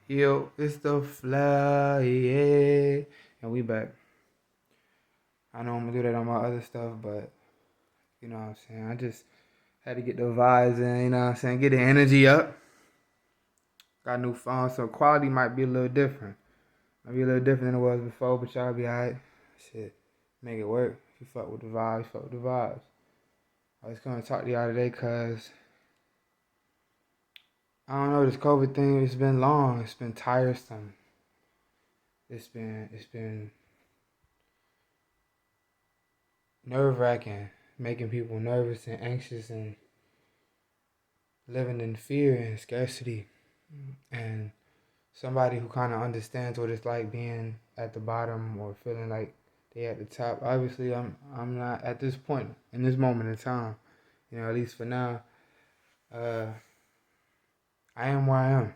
Yo, it's the fly, yeah. And we back. I know I'm gonna do that on my other stuff, but you know what I'm saying? I just had to get the vibes in, you know what I'm saying? Get the energy up. Got a new phone, so quality might be a little different. Might be a little different than it was before, but y'all be alright. Shit, make it work. If you fuck with the vibes, fuck with the vibes. I was gonna talk to y'all today because I don't know, this COVID thing, it's been long. It's been tiresome. It's been nerve wracking, making people nervous and anxious and living in fear and scarcity. And somebody who kind of understands what it's like being at the bottom or feeling like they at the top. Obviously, I'm not at this point in this moment in time. You know, at least for now, uh, I am where I am,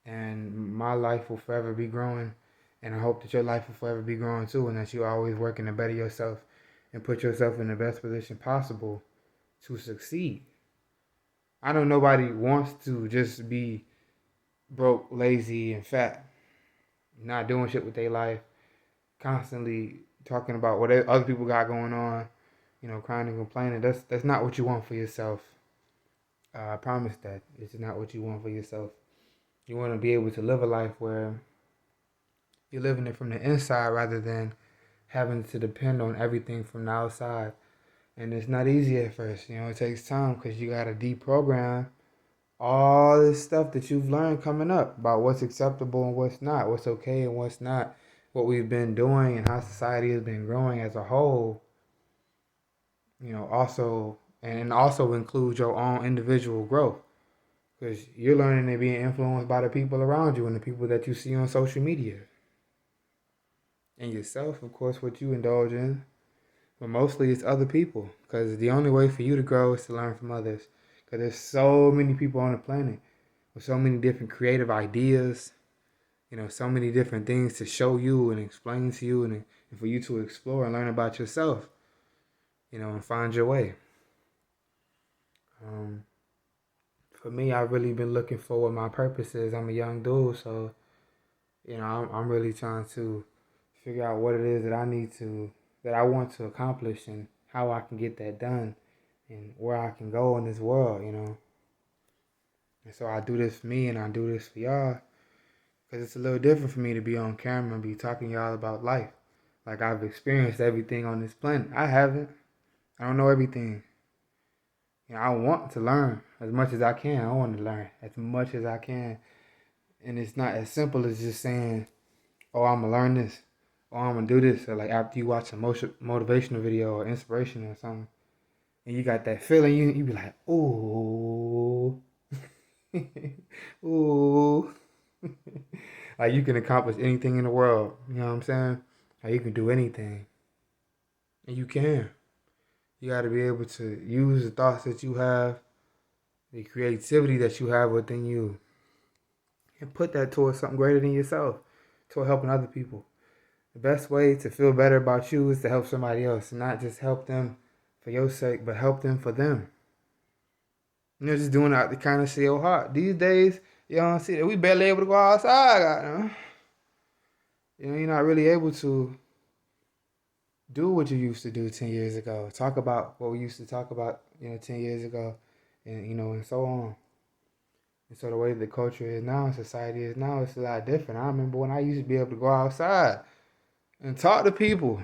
and my life will forever be growing. And I hope that your life will forever be growing too, and that you're always working to better yourself and put yourself in the best position possible to succeed. I know nobody wants to just be broke, lazy, and fat, not doing shit with their life, constantly talking about what other people got going on, you know, crying and complaining. That's not what you want for yourself. I promise that it's not what you want for yourself. You want to be able to live a life where you're living it from the inside rather than having to depend on everything from the outside. And it's not easy at first. You know, it takes time because you got to deprogram all this stuff that you've learned coming up about what's acceptable and what's not, what's okay and what's not, what we've been doing and how society has been growing as a whole, you know, also includes your own individual growth because you're learning and being influenced by the people around you and the people that you see on social media and yourself, of course, what you indulge in, but mostly it's other people because the only way for you to grow is to learn from others because there's so many people on the planet with so many different creative ideas, you know, so many different things to show you and explain to you and for you to explore and learn about yourself, you know, and find your way. Um, for me, I've really been looking for what my purpose is. I'm a young dude, so, you know, I'm really trying to figure out what it is that I want to accomplish and how I can get that done and where I can go in this world, you know. And so I do this for me and I do this for y'all because it's a little different for me to be on camera and be talking to y'all about life. Like I've experienced everything on this planet. I haven't. I don't know everything. You know, I want to learn as much as I can. I want to learn as much as I can. And it's not as simple as just saying, oh, I'm going to learn this. Or I'm going to do this. Or like after you watch a motivational video or inspiration or something. And you got that feeling, you be like, ooh. Ooh. Like you can accomplish anything in the world. You know what I'm saying? Like you can do anything. And you can. You got to be able to use the thoughts that you have, the creativity that you have within you, and put that towards something greater than yourself, toward helping other people. The best way to feel better about you is to help somebody else, and not just help them for your sake, but help them for them. You know, just doing it out the kind of your heart. These days, you don't see that we barely able to go outside. You know, you're not really able to do what you used to do 10 years ago. Talk about what we used to talk about, you know, 10 years ago, and you know, and so on. And so the way the culture is now, society is now, it's a lot different. I remember when I used to be able to go outside and talk to people,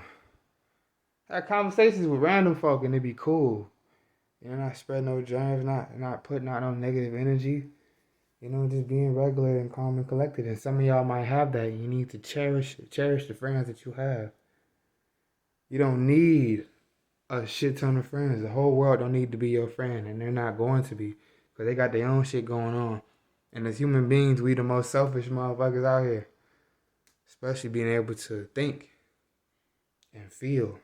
have conversations with random folk, and it'd be cool. You know, not spreading no germs, not putting out no negative energy. You know, just being regular and calm and collected. And some of y'all might have that. You need to cherish the friends that you have. You don't need a shit ton of friends. The whole world don't need to be your friend, and they're not going to be, because they got their own shit going on. And as human beings, we the most selfish motherfuckers out here. Especially being able to think and feel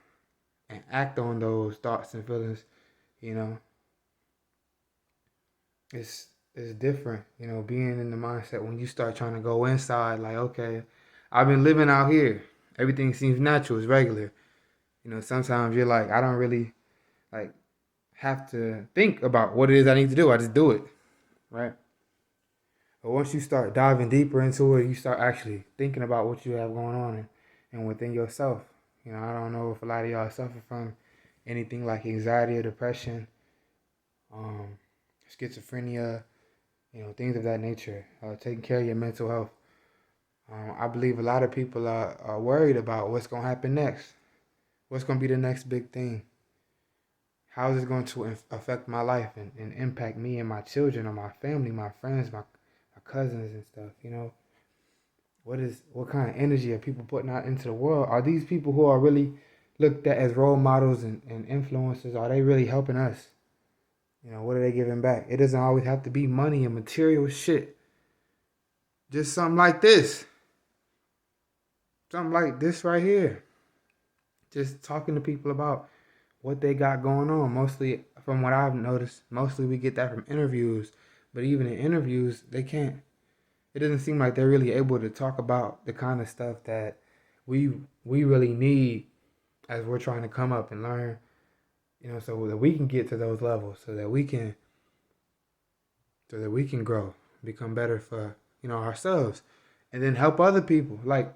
and act on those thoughts and feelings, you know. It's different, you know, being in the mindset when you start trying to go inside, like, okay, I've been living out here. Everything seems natural, it's regular. You know, sometimes you're like, I don't really like have to think about what it is I need to do. I just do it, right? But once you start diving deeper into it, you start actually thinking about what you have going on and within yourself. You know, I don't know if a lot of y'all suffer from anything like anxiety or depression, um, schizophrenia, you know, things of that nature. Taking care of your mental health. I believe a lot of people are worried about what's going to happen next. What's going to be the next big thing? How is it going to affect my life and impact me and my children or my family, my friends, my cousins and stuff, you know? What kind of energy are people putting out into the world? Are these people who are really looked at as role models and influencers, are they really helping us? You know, what are they giving back? It doesn't always have to be money and material shit. Just something like this. Something like this right here. Just talking to people about what they got going on. Mostly, from what I've noticed, mostly we get that from interviews. But even in interviews, they can't. It doesn't seem like they're really able to talk about the kind of stuff that we really need as we're trying to come up and learn. You know, so that we can get to those levels, so that we can grow, become better for ourselves, and then help other people. Like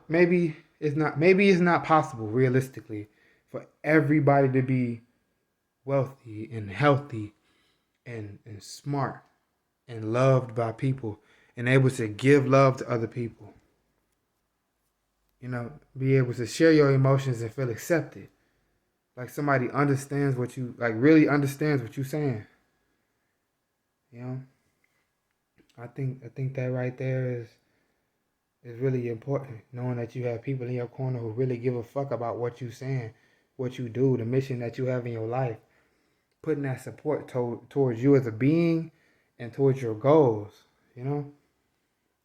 maybe it's not possible realistically for everybody to be wealthy and healthy and smart and loved by people and able to give love to other people. You know, be able to share your emotions and feel accepted. Like somebody understands what you like, really understands what you're saying. You know, I think that right there is really important. Knowing that you have people in your corner who really give a fuck about what you're saying, what you do, the mission that you have in your life, putting that support towards you as a being and towards your goals. You know,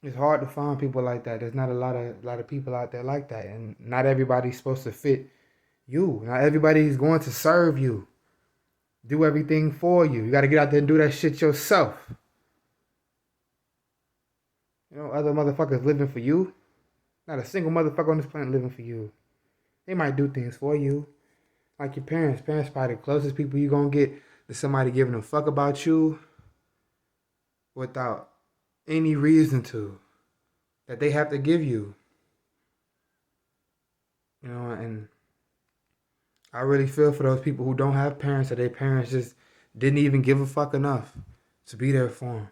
it's hard to find people like that. There's not a lot of people out there like that, and not everybody's supposed to fit you. Not everybody's going to serve you, do everything for you. You got to get out there and do that shit yourself. You know, other motherfuckers living for you. Not a single motherfucker on this planet living for you. They might do things for you. Like your parents. Parents probably the closest people you gonna get to somebody giving a fuck about you without any reason to. That they have to give you. You know, and I really feel for those people who don't have parents, or their parents just didn't even give a fuck enough to be there for them.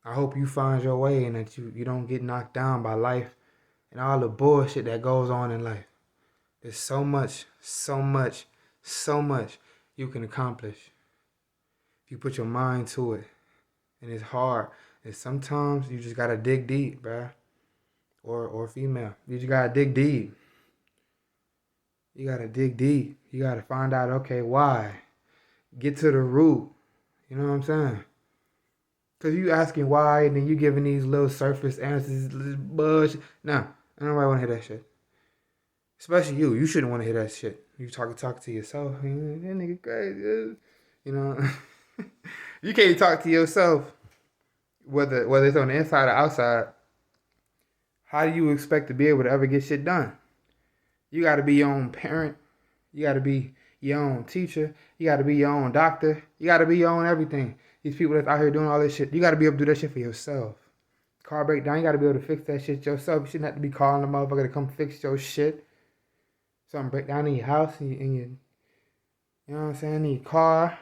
I hope you find your way and that you don't get knocked down by life and all the bullshit that goes on in life. There's so much, so much, so much you can accomplish if you put your mind to it. And it's hard. And sometimes you just gotta dig deep, bruh. Or female. You just gotta dig deep. You gotta dig deep. You gotta find out, okay, why? Get to the root. You know what I'm saying? Cause you asking why and then you giving these little surface answers, bullshit. Nah, I don't really wanna hear that shit. Especially you. You shouldn't want to hear that shit. You talk to yourself. That nigga crazy. You know, you can't talk to yourself, whether it's on the inside or outside. How do you expect to be able to ever get shit done? You got to be your own parent. You got to be your own teacher. You got to be your own doctor. You got to be your own everything. These people that's out here doing all this shit, you got to be able to do that shit for yourself. Car breakdown, you got to be able to fix that shit yourself. You shouldn't have to be calling a motherfucker to come fix your shit. Something break down in your house and your you know what I'm saying, in your car.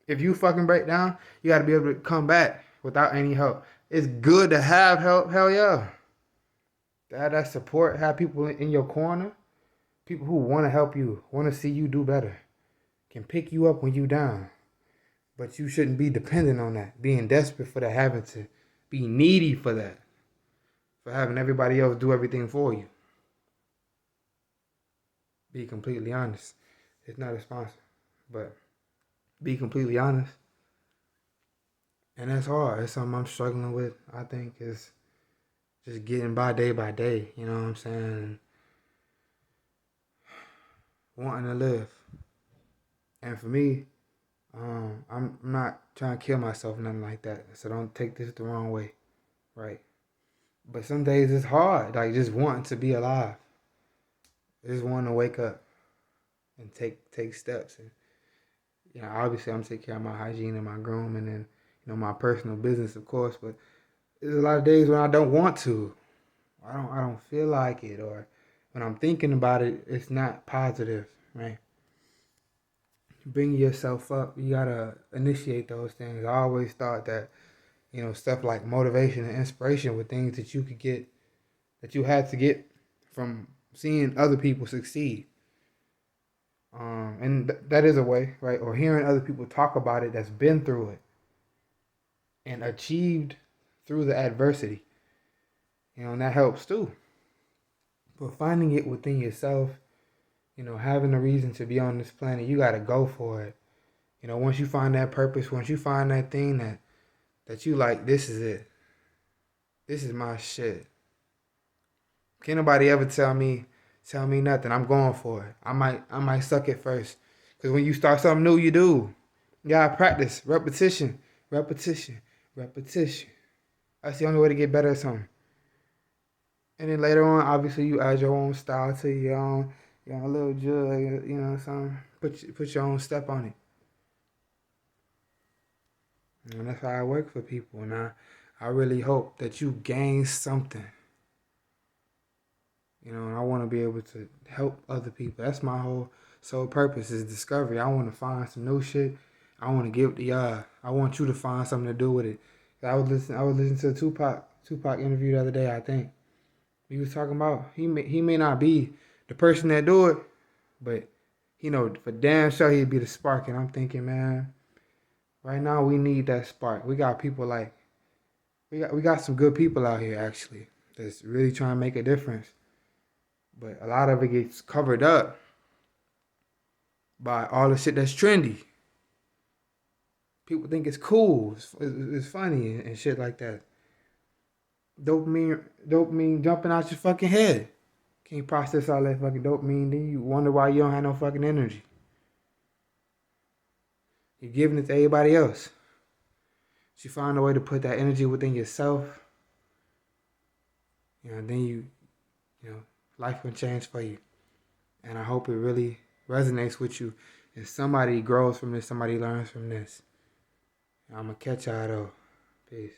If you fucking break down, you got to be able to come back without any help. It's good to have help, hell yeah. To have that support, have people in your corner, people who want to help you, want to see you do better, can pick you up when you down. But you shouldn't be dependent on that, being desperate for that, having to be needy for that, for having everybody else do everything for you. Be completely honest. It's not a sponsor, but be completely honest. And that's hard. It's something I'm struggling with. I think is just getting by day. You know what I'm saying? Wanting to live. And for me, I'm not trying to kill myself, nothing like that. So don't take this the wrong way, right? But some days it's hard, like just wanting to be alive, just wanting to wake up and take steps. And obviously I'm taking care of my hygiene and my grooming, and my personal business, of course, but there's a lot of days when I don't want to. I don't feel like it, or when I'm thinking about it, it's not positive, right? Bring yourself up. You gotta initiate those things. I always thought that, stuff like motivation and inspiration were things that you could get, that you had to get from seeing other people succeed. And that is a way, right? Or hearing other people talk about it that's been through it and achieved through the adversity. And that helps too. But finding it within yourself, having a reason to be on this planet, you got to go for it. Once you find that purpose, once you find that thing that you like, this is it. This is my shit. Can't nobody ever tell me nothing. I'm going for it. I might suck at first. Cause when you start something new, you do. You gotta practice. Repetition. Repetition. Repetition. That's the only way to get better at something. And then later on, obviously you add your own style to your own little jug, something. Put your own step on it. And that's how I work for people. And I really hope that you gain something. And I want to be able to help other people. That's my whole sole purpose is discovery. I want to find some new shit. I want to give it to y'all. I want you to find something to do with it. I was listening to a Tupac interview the other day, I think. He was talking about he may not be the person that do it, but for damn sure he'd be the spark. And I'm thinking, man, right now we need that spark. We got people like we got some good people out here actually that's really trying to make a difference. But a lot of it gets covered up by all the shit that's trendy. People think it's cool, it's funny and shit like that. Dopamine jumping out your fucking head. Can't process all that fucking dopamine, then you wonder why you don't have no fucking energy. You're giving it to everybody else. So you find a way to put that energy within yourself, then life can change for you. And I hope it really resonates with you. And somebody grows from this, somebody learns from this. I'm going to catch y'all though. Peace.